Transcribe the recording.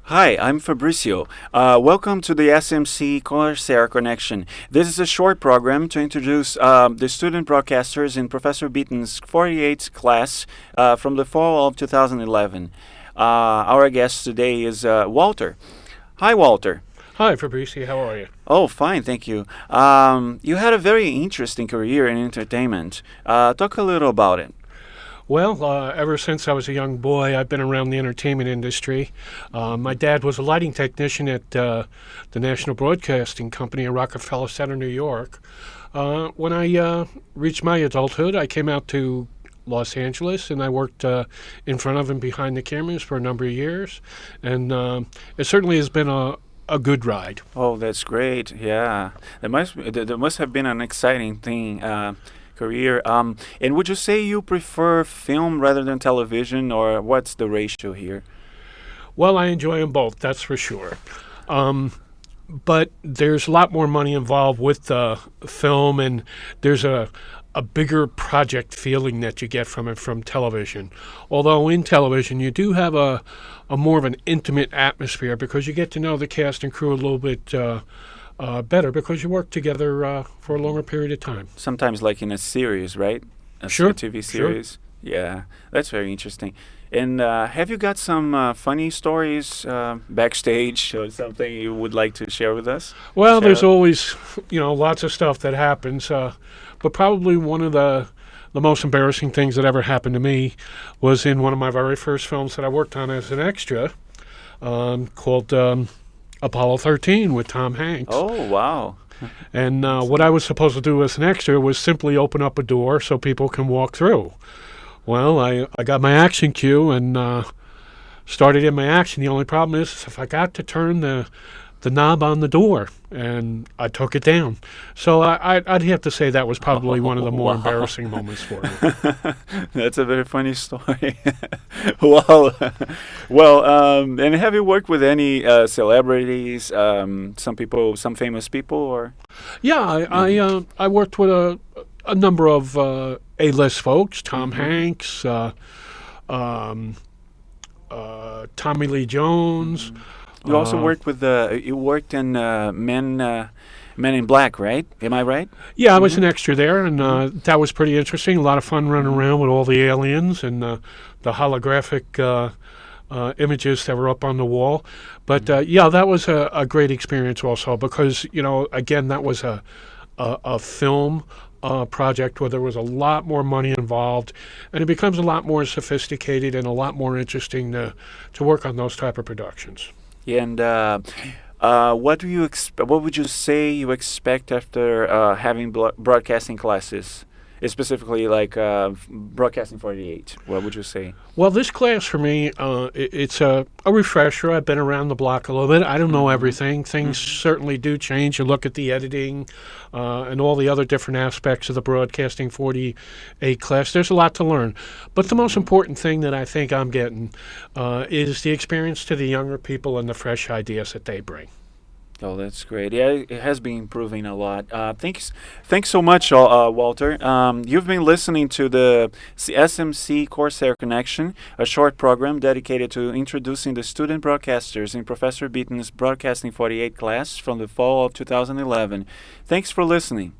Hi, I'm Fabricio. Welcome to the SMC Corsair Connection. This is a short program to introduce the student broadcasters in Professor Beaton's 48th class from the fall of 2011. Our guest today is Walter. Hi, Walter. Hi, Fabricio. How are you? Oh, fine, thank you. You had a very interesting career in entertainment. Talk a little about it. Well, ever since I was a young boy, I've been around the entertainment industry. My dad was a lighting technician at the National Broadcasting Company in Rockefeller Center, New York. When I reached my adulthood, I came out to Los Angeles, and I worked in front of and behind the cameras for a number of years. And it certainly has been a good ride. Oh, that's great. Yeah, there must have been an exciting thing. Career. And would you say you prefer film rather than television, or what's the ratio here? Well, I enjoy them both, that's for sure. But there's a lot more money involved with film, and there's a bigger project feeling that you get from it from television. Although in television, you do have a more of an intimate atmosphere because you get to know the cast and crew a little bit better because you work together for a longer period of time. Sometimes, like in a series, right? Sure, A TV series. Yeah, that's very interesting. And have you got some funny stories backstage or something you would like to share with us? Well, Share there's it? always, lots of stuff that happens, but probably one of the most embarrassing things that ever happened to me was in one of my very first films that I worked on as an extra, called Apollo 13 with Tom Hanks. Oh, wow. And what I was supposed to do as an extra was simply open up a door so people can walk through. Well, I got my action cue and started in my action. The only problem is if I got to turn the knob on the door, and I took it down. So I'd have to say that was probably one of the more Wow. embarrassing moments for me. That's a very funny story. Well, and have you worked with any celebrities? Some people, some famous people, or? Yeah, I worked with a number of A-list folks, Tom Hanks, Tommy Lee Jones. You also Uh, worked with you worked in Men in Black, right? Am I right? Yeah, I was an extra there, and that was pretty interesting. A lot of fun running around with all the aliens and the holographic images that were up on the wall. But yeah, that was a great experience also because, again, that was a film project where there was a lot more money involved, and it becomes a lot more sophisticated and a lot more interesting to work on those type of productions. And what do you what would you say you expect after having broadcasting classes, specifically like broadcasting 48? What would you say? Well, this class for me, it's a refresher. I've been around the block a little bit. I don't know everything. Things certainly do change. You look at the editing and all the other different aspects of the Broadcasting 48 class. There's a lot to learn. But the most important thing that I think I'm getting is the experience to the younger people and the fresh ideas that they bring. Oh, that's great. Yeah, it has been improving a lot. Thanks so much, Walter. You've been listening to the SMC Corsair Connection, a short program dedicated to introducing the student broadcasters in Professor Beaton's Broadcasting 48 class from the fall of 2011. Thanks for listening.